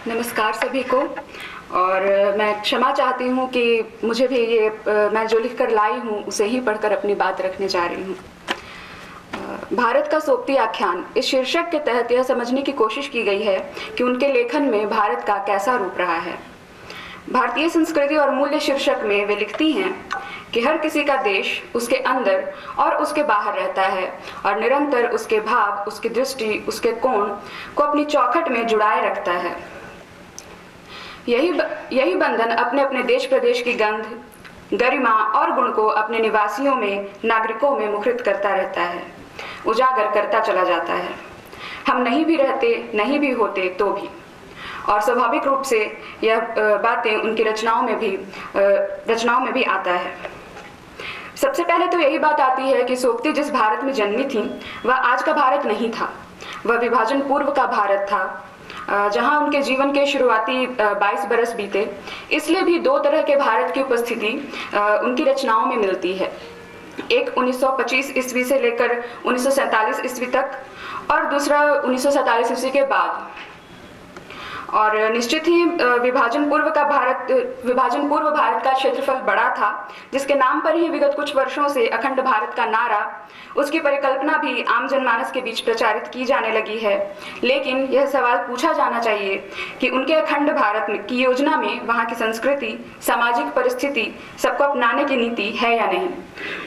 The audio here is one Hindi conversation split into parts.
नमस्कार सभी को। और मैं क्षमा चाहती हूँ कि मुझे भी मैं जो लिख कर लाई हूँ उसे ही पढ़कर अपनी बात रखने जा रही हूँ। भारत का सोबती आख्यान इस शीर्षक के तहत यह समझने की कोशिश की गई है कि उनके लेखन में भारत का कैसा रूप रहा है। भारतीय संस्कृति और मूल्य शीर्षक में वे लिखती हैं कि हर किसी का देश उसके अंदर और उसके बाहर रहता है और निरंतर उसके भाव, उसकी दृष्टि, उसके कोण को अपनी चौखट में जुड़ाए रखता है। यही बंधन अपने अपने देश प्रदेश की गंध, गरिमा और गुण को अपने निवासियों में, नागरिकों में मुखरित करता रहता है, उजागर करता चला जाता है। हम नहीं भी रहते, नहीं भी होते तो भी। और स्वाभाविक रूप से यह बातें उनकी रचनाओं में भी आता है। सबसे पहले तो यही बात आती है कि सोबती जिस भारत में जन्मी थी वह आज का भारत नहीं था, वह विभाजन पूर्व का भारत था, जहां उनके जीवन के शुरुआती 22 बरस बीते। इसलिए भी दो तरह के भारत की उपस्थिति उनकी रचनाओं में मिलती है, एक 1925 ईस्वी से लेकर 1947 ईस्वी तक और दूसरा 1947 ईस्वी के बाद। और निश्चित ही विभाजन पूर्व भारत का क्षेत्रफल बड़ा था, जिसके नाम पर ही विगत कुछ वर्षों से अखंड भारत का नारा, उसकी परिकल्पना भी आम जनमानस के बीच प्रचारित की जाने लगी है। लेकिन यह सवाल पूछा जाना चाहिए कि उनके अखंड भारत की योजना में वहाँ की संस्कृति, सामाजिक परिस्थिति, सबको अपनाने की नीति है या नहीं।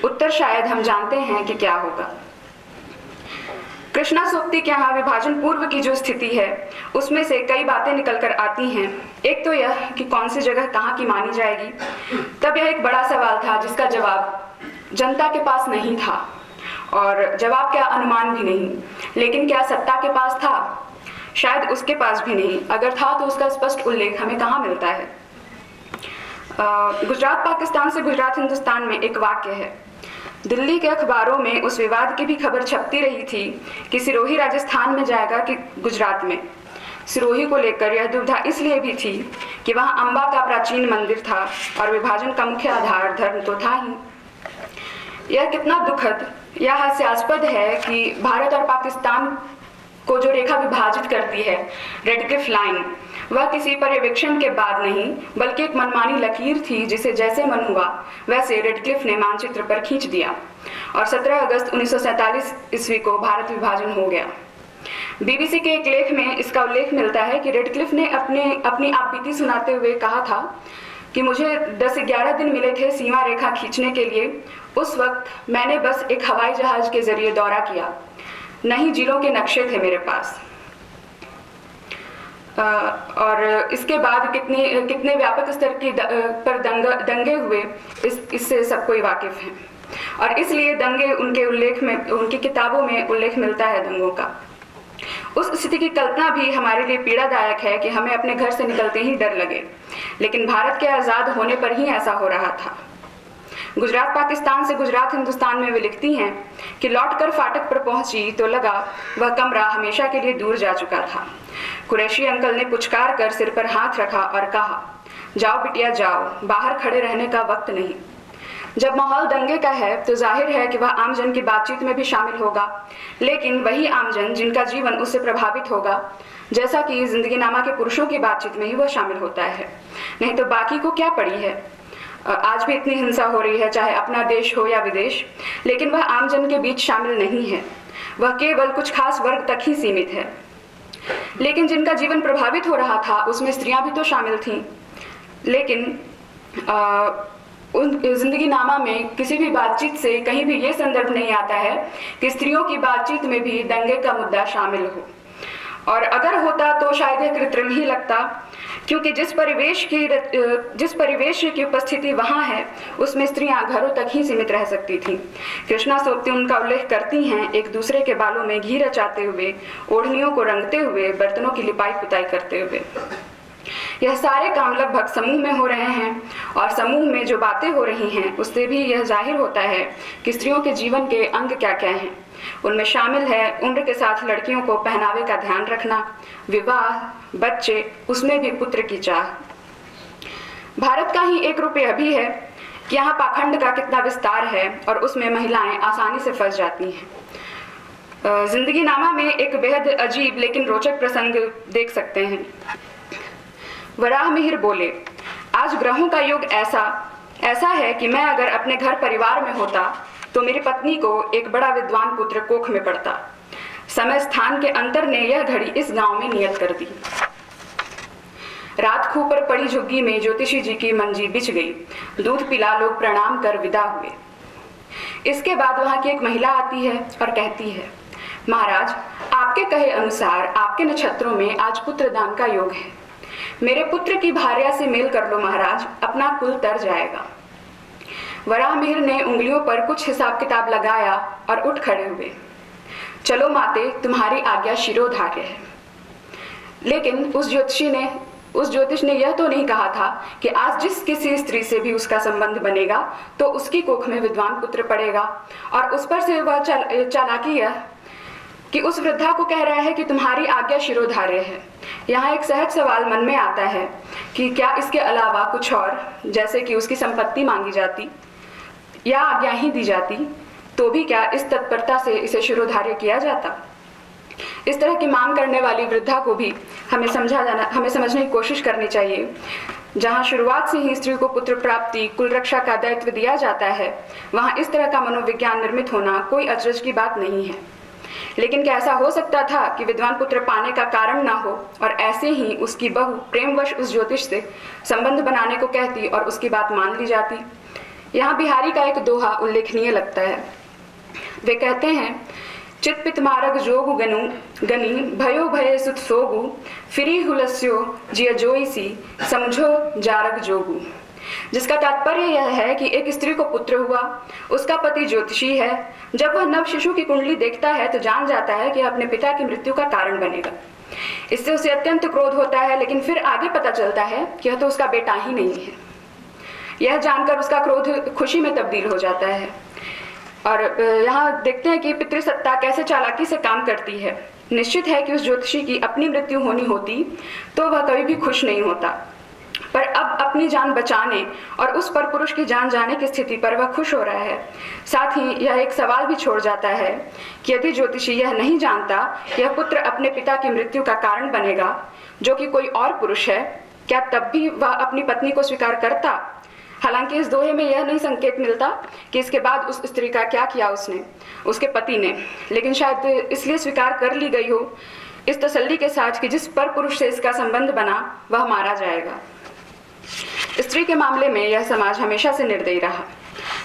उत्तर शायद हम जानते हैं कि क्या होगा। कृष्णा सोबती के यहाँ विभाजन पूर्व की जो स्थिति है उसमें से कई बातें निकल कर आती हैं। एक तो यह कि कौन सी जगह कहाँ की मानी जाएगी। तब यह एक बड़ा सवाल था जिसका जवाब जनता के पास नहीं था और जवाब क्या अनुमान भी नहीं। लेकिन क्या सत्ता के पास था? शायद उसके पास भी नहीं। अगर था तो उसका स्पष्ट उल्लेख हमें कहाँ मिलता है। गुजरात पाकिस्तान से गुजरात हिंदुस्तान में एक वाक्य है। दिल्ली के अखबारों में उस विवाद की भी खबर छपती रही थी कि सिरोही राजस्थान में जाएगा कि गुजरात में। सिरोही को लेकर यह दुविधा इसलिए भी थी कि वहाँ अम्बा का प्राचीन मंदिर था और विभाजन का मुख्य आधार धर्म तो था ही। यह कितना दुखद या हास्यास्पद है कि भारत और पाकिस्तान को जो रेखा विभाजित करती है, रेड क्लिफ लाइन, वह किसी पर्यवेक्षण के बाद नहीं बल्कि एक मनमानी लकीर थी जिसे जैसे मन हुआ वैसे रेड क्लिफ ने मानचित्र पर खींच दिया और 17 अगस्त 1947 ईस्वी को भारत विभाजन हो गया। बीबीसी के एक लेख में इसका उल्लेख मिलता है कि रेड क्लिफ ने अपनी आपबीती सुनाते हुए कहा था कि मुझे 10-11 दिन मिले थे सीमा रेखा खींचने के लिए। उस वक्त मैंने बस एक हवाई जहाज के जरिए दौरा किया, नहीं जिलों के नक्शे थे मेरे पास। और इसके बाद कितने व्यापक स्तर की पर दंगे हुए, इससे सब कोई वाकिफ हैं। और इसलिए दंगे उनकी किताबों में उल्लेख मिलता है दंगों का। उस स्थिति की कल्पना भी हमारे लिए पीड़ादायक है कि हमें अपने घर से निकलते ही डर लगे। लेकिन भारत के आज़ाद होने पर ही ऐसा हो रहा था। गुजरात पाकिस्तान से गुजरात हिंदुस्तान में वे लिखती हैं कि लौटकर फाटक पर पहुंची तो लगा वह कमरा हमेशा के लिए दूर जा चुका था। कुरैशी अंकल ने पुचकार कर सिर पर हाथ रखा और कहा, जाओ बिटिया जाओ, बाहर खड़े रहने का वक्त नहीं। जब माहौल दंगे का है तो जाहिर है कि वह आमजन की बातचीत में भी शामिल होगा, लेकिन वही आमजन जिनका जीवन उससे प्रभावित होगा, जैसा कि जिंदगीनामा के पुरुषों की बातचीत में ही वह शामिल होता है। नहीं तो बाकी को क्या पड़ी है। आज भी इतनी हिंसा हो रही है, चाहे अपना देश हो या विदेश, लेकिन वह आमजन के बीच शामिल नहीं है। वह केवल कुछ खास वर्ग तक ही सीमित है। लेकिन जिनका जीवन प्रभावित हो रहा था उसमें स्त्रियां भी तो शामिल थीं। लेकिन उन जिंदगीनामा में किसी भी बातचीत से कहीं भी ये संदर्भ नहीं आता है कि स्त्रियों की बातचीत में भी दंगे का मुद्दा शामिल हो। और अगर होता तो शायद यह कृत्रिम ही लगता, क्योंकि जिस परिवेश की उपस्थिति वहाँ है उसमें स्त्रियां घरों तक ही सीमित रह सकती थीं। कृष्णा सोबती उनका उल्लेख करती हैं, एक दूसरे के बालों में घी रचाते हुए, ओढ़नियों को रंगते हुए, बर्तनों की लिपाई पुताई करते हुए। यह सारे काम लगभग समूह में हो रहे हैं और समूह में जो बातें हो रही हैं उससे भी यह जाहिर होता है कि स्त्रियों के जीवन के अंग क्या क्या हैं। उनमें शामिल है उम्र के साथ लड़कियों को पहनावे का ध्यान रखना, विवाह, बच्चे, उसमें भी पुत्र की चाह। भारत का ही एक रूप यह भी है कि यहाँ पाखंड का कितना विस्तार है और उसमें महिलाएं आसानी से फंस जाती हैं। जिंदगीनामा में एक बेहद अजीब लेकिन रोचक प्रसंग देख सकते हैं। वराहमिहिर बोले, आज ग्रहों का योग ऐसा है कि मैं अगर अपने घर परिवार में होता तो मेरी पत्नी को एक बड़ा विद्वान पुत्र कोख में पड़ता। समय स्थान के अंतर ने यह घड़ी इस गांव में नियत कर दी। रात खूह पर पड़ी झुग्गी में ज्योतिषी जी की मंजी बिछ गई। दूध पिला लोग प्रणाम कर विदा हुए। इसके बाद वहां की एक महिला आती है और कहती है, महाराज, आपके कहे अनुसार आपके नक्षत्रों में आज पुत्रदान का योग है। मेरे पुत्र की भार्या से मेल कर लो महाराज, अपना कुल तर जाएगा। वराहमिहिर ने उंगलियों पर कुछ हिसाब किताब लगाया और उठ खड़े हुए। चलो माते, तुम्हारी आज्ञा शिरोधार्य है। लेकिन उस ज्योतिष ने यह तो नहीं कहा था कि आज जिस किसी स्त्री से भी उसका संबंध बनेगा तो उसकी कोख में विद्वान पुत्र पड़ेगा। और उस पर से वह चालाकी है कि उस वृद्धा को कह रहा है कि तुम्हारी आज्ञा शिरोधार्य है। यहाँ एक सहज सवाल मन में आता है कि क्या इसके अलावा कुछ और, जैसे कि उसकी संपत्ति मांगी जाती या आज्ञा ही दी जाती, तो भी क्या इस तत्परता से इसे शिरोधार्य किया जाता? इस तरह की मांग करने वाली वृद्धा को भी हमें समझने की कोशिश करनी चाहिए। जहाँ शुरुआत से ही स्त्री को पुत्र प्राप्ति, कुल रक्षा का दायित्व दिया जाता है, वहाँ इस तरह का मनोविज्ञान निर्मित होना कोई अचरज की बात नहीं है। लेकिन क्या ऐसा हो सकता था कि विद्वान पुत्र पाने का कारण ना हो और ऐसे ही उसकी बहू प्रेमवश उस ज्योतिष से संबंध बनाने को कहती और उसकी बात मान ली जाती? यहाँ बिहारी का एक दोहा उल्लेखनीय लगता है। वे कहते हैं, चित पित मारग जोगु गनी भयो भय सुत सोगु फिरी हुलस्यो जिय जोईसी समझो जारग जोगु। जिसका तात्पर्य यह है कि एक स्त्री को पुत्र हुआ, उसका पति ज्योतिषी है। जब वह नव शिशु की कुंडली देखता है तो जान जाता है कि अपने पिता की मृत्यु का कारण बनेगा। इससे उसे अत्यंत क्रोध होता है, लेकिन फिर आगे पता चलता है कि यह तो उसका बेटा ही नहीं है। यह जानकर उसका क्रोध खुशी में तब्दील हो जाता है। और यहाँ देखते हैं कि पितृसत्ता कैसे चालाकी से काम करती है। निश्चित है कि उस ज्योतिषी की अपनी मृत्यु होनी होती तो वह कभी भी खुश नहीं होता, पर अब अपनी जान बचाने और उस पर पुरुष की जान जाने की स्थिति पर वह खुश हो रहा है। साथ ही यह एक सवाल भी छोड़ जाता है कि यदि ज्योतिषी यह नहीं जानता कि यह पुत्र अपने पिता की मृत्यु का कारण बनेगा, जो कि कोई और पुरुष है, क्या तब भी वह अपनी पत्नी को स्वीकार करता? हालांकि इस दोहे में यह नहीं संकेत मिलता कि इसके बाद उस स्त्री का क्या किया उसके पति ने, लेकिन शायद इसलिए स्वीकार कर ली गई हो इस तसल्ली के साथ कि जिस पर पुरुष से इसका संबंध बना वह मारा जाएगा। स्त्री के मामले में यह समाज हमेशा से निर्दयी रहा।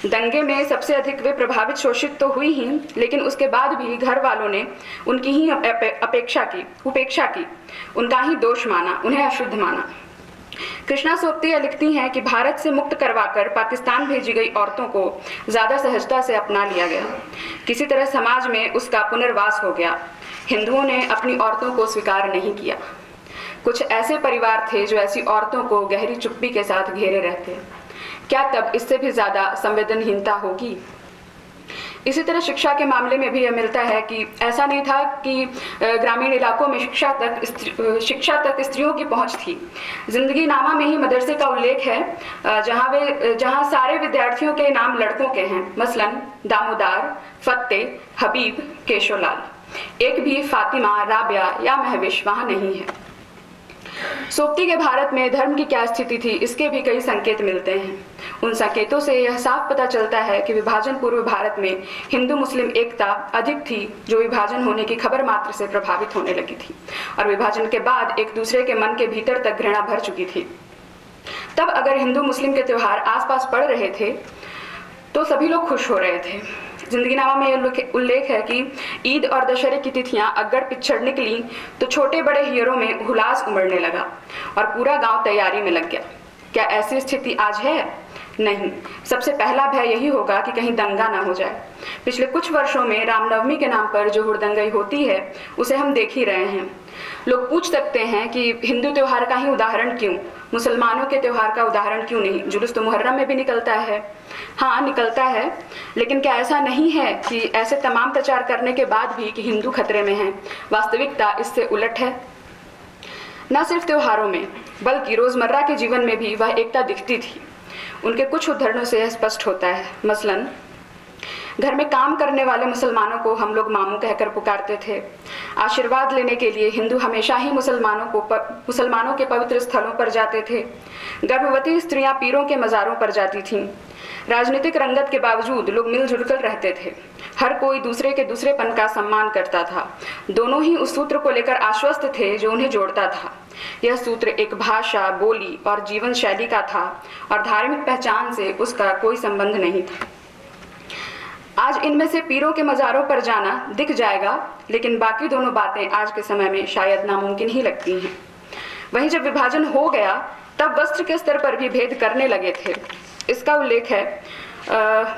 दंगे में सबसे अधिक वे प्रभावित शोषित तो हुई ही, लेकिन उसके बाद भी घर वालों ने उनकी ही उपेक्षा की, उनका ही दोष माना, उन्हें अशुद्ध माना। कृष्णा सोप्ती लिखती हैं कि भारत से मुक्त करवाकर पाकिस्तान भेजी गई औरतों को ज्यादा सहजता से अपना लिया गया। किसी तरह समाज में उसका पुनर्वास हो गया। हिंदुओं ने अपनी औरतों को स्वीकार नहीं किया। कुछ ऐसे परिवार थे जो ऐसी औरतों को गहरी चुप्पी के साथ घेरे रहते। क्या तब इससे भी ज्यादा संवेदनहीनता होगी? इसी तरह शिक्षा के मामले में भी यह मिलता है कि ऐसा नहीं था कि ग्रामीण इलाकों में शिक्षा तक स्त्रियों की पहुंच थी। जिंदगी नामा में ही मदरसे का उल्लेख है जहां सारे विद्यार्थियों के नाम लड़कों के हैं, मसलन दामोदार, फत्ते, हबीब, केशोलाल। एक भी फातिमा, राबिया या महविश वहां नहीं है। सोप्ती के भारत में धर्म की क्या स्थिति थी, इसके भी कई संकेत मिलते हैं। उन संकेतों से यह साफ पता चलता है कि विभाजन पूर्व भारत में हिंदू मुस्लिम एकता अधिक थी, जो विभाजन होने की खबर मात्र से प्रभावित होने लगी थी, और विभाजन के बाद एक दूसरे के मन के भीतर तक घृणा भर चुकी थी। तब अगर हिंदू मुस्लिम के त्योहार आसपास पड़ रहे थे तो सभी लोग खुश हो रहे थे। जिंदगीनामा में यह उल्लेख है कि ईद और दशहरे की तिथियां अगर पिछड़ निकली तो छोटे बड़े हियरों में हुलास उमड़ने लगा और पूरा गांव तैयारी में लग गया। क्या ऐसी स्थिति आज है? नहीं। सबसे पहला भय यही होगा कि कहीं दंगा ना हो जाए। पिछले कुछ वर्षों में रामनवमी के नाम पर जो हुड़दंगई होती है उसे हम देख ही रहे हैं। लोग पूछ सकते हैं कि हिंदू त्योहार का ही उदाहरण क्यों, मुसलमानों के त्योहार का उदाहरण क्यों नहीं? जुलूस तो मुहर्रम में भी निकलता है। हाँ, निकलता है, लेकिन क्या ऐसा नहीं है कि ऐसे तमाम प्रचार करने के बाद भी कि हिंदू खतरे में हैं? वास्तविकता इससे उलट है। न सिर्फ त्योहारों में बल्कि रोजमर्रा के जीवन में भी वह एकता दिखती थी। उनके कुछ उदाहरणों से यह स्पष्ट होता है। मसलन घर में काम करने वाले मुसलमानों को हम लोग मामू कहकर पुकारते थे। आशीर्वाद लेने के लिए हिंदू हमेशा ही मुसलमानों के पवित्र स्थलों पर जाते थे। गर्भवती स्त्रियां पीरों के मज़ारों पर जाती थीं। राजनीतिक रंगत के बावजूद लोग मिलजुल कर रहते थे। हर कोई दूसरे के दूसरेपन का सम्मान करता था। दोनों ही उस सूत्र को लेकर आश्वस्त थे जो उन्हें जोड़ता था। यह सूत्र एक भाषा, बोली और जीवन शैली का था और धार्मिक पहचान से उसका कोई संबंध नहीं था। आज इनमें से पीरों के मज़ारों पर जाना दिख जाएगा, लेकिन बाकी दोनों बातें आज के समय में शायद नामुमकिन ही लगती हैं। वहीं जब विभाजन हो गया तब वस्त्र के स्तर पर भी भेद करने लगे थे। इसका उल्लेख है,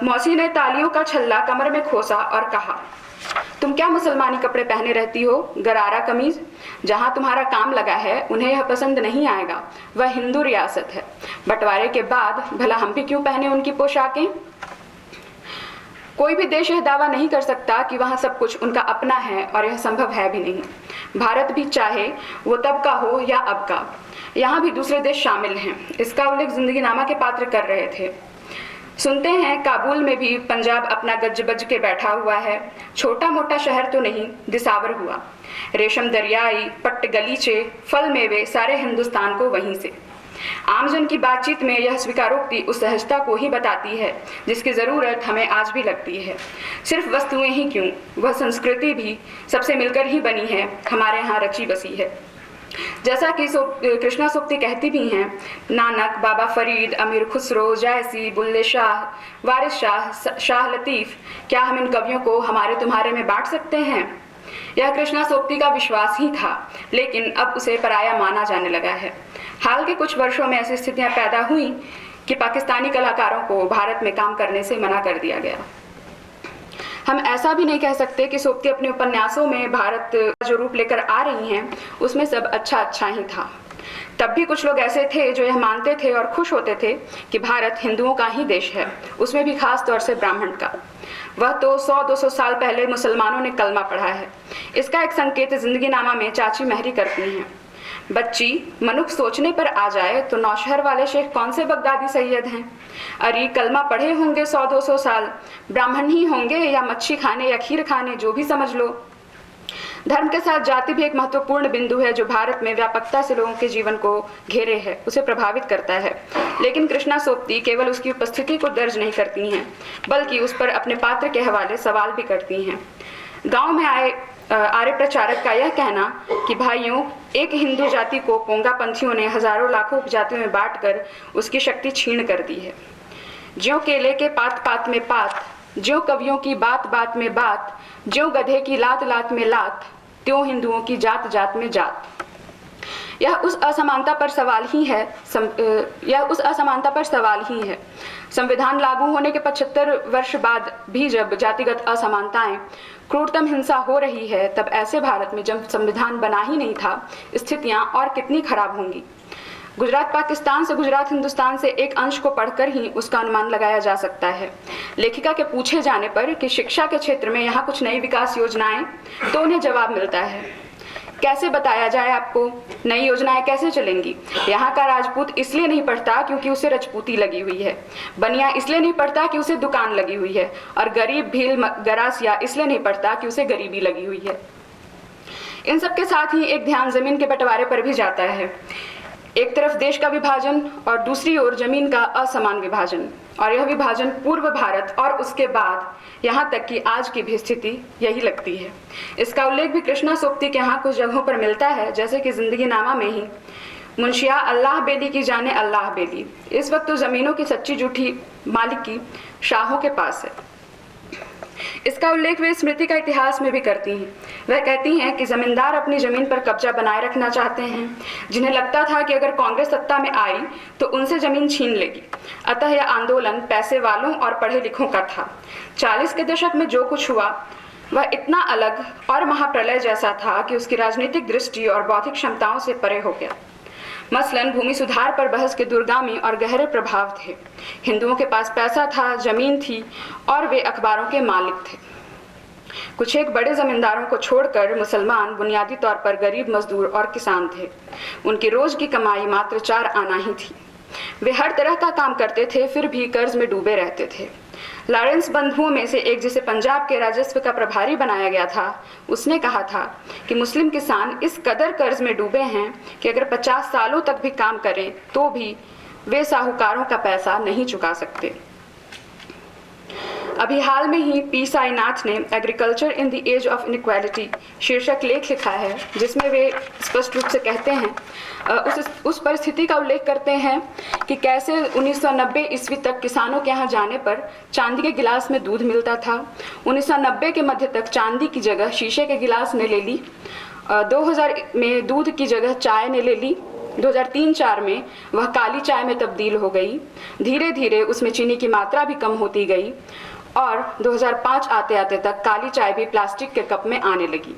मौसी ने तालियों का छल्ला कमर में खोसा और कहा, तुम क्या मुसलमानी कपड़े पहने रहती हो, गरारा कमीज। जहां तुम्हारा काम लगा है उन्हें यह पसंद नहीं आएगा। वह हिंदू रियासत है। बंटवारे के बाद भला हम भी क्यों पहने उनकी पोशाकें। कोई भी देश यह दावा नहीं कर सकता कि वहां सब कुछ उनका अपना है, और यह संभव है भी नहीं। भारत भी, चाहे वो तब का हो या अब का, यहाँ भी दूसरे देश शामिल हैं। इसका उल्लेख जिंदगीनामा के पात्र कर रहे थे। सुनते हैं काबुल में भी पंजाब अपना गज बज के बैठा हुआ है। छोटा मोटा शहर तो नहीं, दिसावर हुआ। रेशम दरियाई, पट्ट गलीचे, फल मेवे सारे हिंदुस्तान को वहीं से। आमजन की बातचीत में यह स्वीकारोक्ति उस सहजता को ही बताती है जिसकी ज़रूरत हमें आज भी लगती है। सिर्फ वस्तुएं ही क्यों, वह संस्कृति भी सबसे मिलकर ही बनी है, हमारे यहाँ रची बसी है। जैसा कि कृष्णा सूक्ति कहती भी हैं, नानक, बाबा फरीद, अमीर खुसरो, जायसी, बुल्ले शाह, वारिस शाह, शाह लतीफ़, क्या हम इन कवियों को हमारे तुम्हारे में बांट सकते हैं। यह कृष्णा सूक्ति का विश्वास ही था, लेकिन अब उसे पराया माना जाने लगा है। हाल के कुछ वर्षों में ऐसी स्थितियां पैदा हुई कि पाकिस्तानी कलाकारों को भारत में काम करने से मना कर दिया गया। हम ऐसा भी नहीं कह सकते कि सूक्ति अपने उपन्यासों में भारत जो रूप लेकर आ रही हैं उसमें सब अच्छा ही था। तब भी कुछ लोग ऐसे थे जो यह मानते थे और खुश होते थे कि भारत हिंदुओं का ही देश है, उसमें भी खास तौर से ब्राह्मण का। वह तो 100-200 साल पहले मुसलमानों ने कलमा पढ़ा है। इसका एक संकेत जिंदगीनामा में चाची महरी करती हैं। बच्ची, मनुख सोचने पर आ जाए तो नौशहर वाले शेख कौन से बगदादी सैयद हैं। अरे कलमा पढ़े होंगे 100-200 साल, ब्राह्मण ही होंगे या मच्छी खाने या खीर खाने, जो भी समझ लो। धर्म के साथ जाति भी एक महत्वपूर्ण बिंदु है जो भारत में व्यापकता से लोगों के जीवन को घेरे है, उसे प्रभावित करता है। लेकिन कृष्णा सूक्ति केवल उसकी उपस्थिति को दर्ज नहीं करती हैं, बल्कि उस पर अपने पात्र के हवाले सवाल भी करती हैं। गांव में आए आर्य प्रचारक का यह कहना कि भाइयों, एक हिंदू जाति को पोंगा पंथियों ने हजारों लाखों उपजातियों में बांटकर उसकी शक्ति छीन कर दी है। ज्यों केले के पात पात में पात, ज्यों कवियों की बात बात में बात, ज्यों गधे की लात लात में लात, त्यों हिंदुओं की जात जात में जात। यह उस असमानता पर सवाल ही है। संविधान लागू होने के 75 वर्ष बाद भी जब जातिगत असमानताएं, क्रूरतम हिंसा हो रही है, तब ऐसे भारत में जब संविधान बना ही नहीं था, स्थितियां और कितनी खराब होंगी। गुजरात पाकिस्तान से, गुजरात हिंदुस्तान से एक अंश को पढ़कर ही उसका अनुमान लगाया जा सकता है। लेखिका के पूछे जाने पर कि शिक्षा के क्षेत्र में यहाँ कुछ नई विकास योजनाएं, तो उन्हें जवाब मिलता है, कैसे बताया जाए आपको, नई योजनाएं कैसे चलेंगी। यहाँ का राजपूत इसलिए नहीं पढ़ता क्योंकि उसे रजपूती लगी हुई है, बनिया इसलिए नहीं पढ़ता कि उसे दुकान लगी हुई है, और गरीब भील गरासिया इसलिए नहीं पढ़ता कि उसे गरीबी लगी हुई है। इन सब के साथ ही एक ध्यान जमीन के बंटवारे पर भी जाता है। एक तरफ देश का विभाजन और दूसरी ओर जमीन का असमान विभाजन, और यह विभाजन पूर्व भारत और उसके बाद यहाँ तक कि आज की भी स्थिति यही लगती है। इसका उल्लेख भी कृष्णा सूक्ति के यहाँ कुछ जगहों पर मिलता है, जैसे कि जिंदगीनामा में ही, मुंशिया अल्लाह बेली की जाने अल्लाह बेली। इस वक्त तो जमीनों की सच्ची झूठी मालिकी शाहों के पास है। इसका उल्लेख वे स्मृति का इतिहास में भी करती हैं। वह कहती हैं कि जमींदार अपनी जमीन पर कब्जा बनाए रखना चाहते हैं, जिन्हें लगता था कि अगर कांग्रेस सत्ता में आई तो उनसे जमीन छीन लेगी। अतः यह आंदोलन पैसे वालों और पढ़े लिखों का था। 40 के दशक में जो कुछ हुआ वह इतना अलग और महाप्रलय जैसा था कि उसकी राजनीतिक दृष्टि और बौद्धिक क्षमताओं से परे हो गया। मसलन भूमि सुधार पर बहस के दूरगामी और गहरे प्रभाव थे। हिंदुओं के पास पैसा था, जमीन थी, और वे अखबारों के मालिक थे। कुछ एक बड़े जमींदारों को छोड़कर मुसलमान बुनियादी तौर पर गरीब मजदूर और किसान थे। उनकी रोज की कमाई मात्र 4 आना ही थी। वे हर तरह का काम करते थे, फिर भी कर्ज में डूबे रहते थे। लॉरेंस बंधुओं में से एक, जिसे पंजाब के राजस्व का प्रभारी बनाया गया था, उसने कहा था कि मुस्लिम किसान इस कदर कर्ज में डूबे हैं कि अगर 50 सालों तक भी काम करें तो भी वे साहूकारों का पैसा नहीं चुका सकते। अभी हाल में ही पी साईनाथ ने agriculture in the age of inequality शीर्षक लेख लिखा है, जिसमें वे स्पष्ट रूप से कहते हैं, उस परिस्थिति का उल्लेख करते हैं कि कैसे 1990 ईस्वी तक किसानों के यहाँ जाने पर चांदी के गिलास में दूध मिलता था। 1990 के मध्य तक चांदी की जगह शीशे के गिलास ने ले ली। 2000 में दूध की जगह चाय ने ले ली। 2003-04 में वह काली चाय में तब्दील हो गई। धीरे धीरे उसमें चीनी की मात्रा भी कम होती गई और 2005 आते आते तक काली चाय भी प्लास्टिक के कप में आने लगी।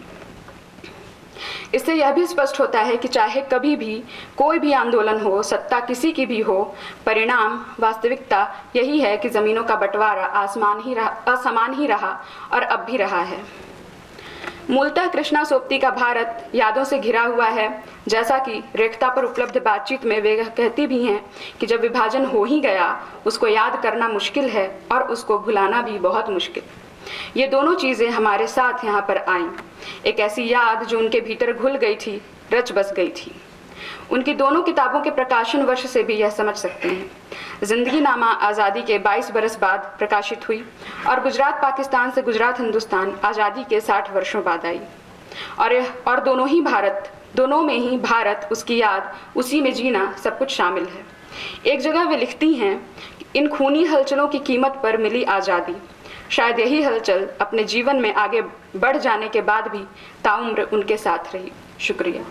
इससे यह भी स्पष्ट होता है कि चाहे कभी भी कोई भी आंदोलन हो, सत्ता किसी की भी हो, परिणाम वास्तविकता यही है कि ज़मीनों का बंटवारा असमान ही रहा और अब भी रहा है। मूलतः कृष्णा सोबती का भारत यादों से घिरा हुआ है। जैसा कि रेखता पर उपलब्ध बातचीत में वे कहती भी हैं कि जब विभाजन हो ही गया, उसको याद करना मुश्किल है और उसको भुलाना भी बहुत मुश्किल। ये दोनों चीज़ें हमारे साथ यहाँ पर आईं। एक ऐसी याद जो उनके भीतर घुल गई थी, रच बस गई थी। उनकी दोनों किताबों के प्रकाशन वर्ष से भी यह समझ सकते हैं। जिंदगी नामा आज़ादी के 22 बरस बाद प्रकाशित हुई और गुजरात पाकिस्तान से गुजरात हिंदुस्तान आज़ादी के 60 वर्षों बाद आई। और दोनों में ही भारत, उसकी याद, उसी में जीना, सब कुछ शामिल है। एक जगह वे लिखती हैं, इन खूनी हलचलों की कीमत पर मिली आज़ादी। शायद यही हलचल अपने जीवन में आगे बढ़ जाने के बाद भी ताउम्र उनके साथ रही। शुक्रिया।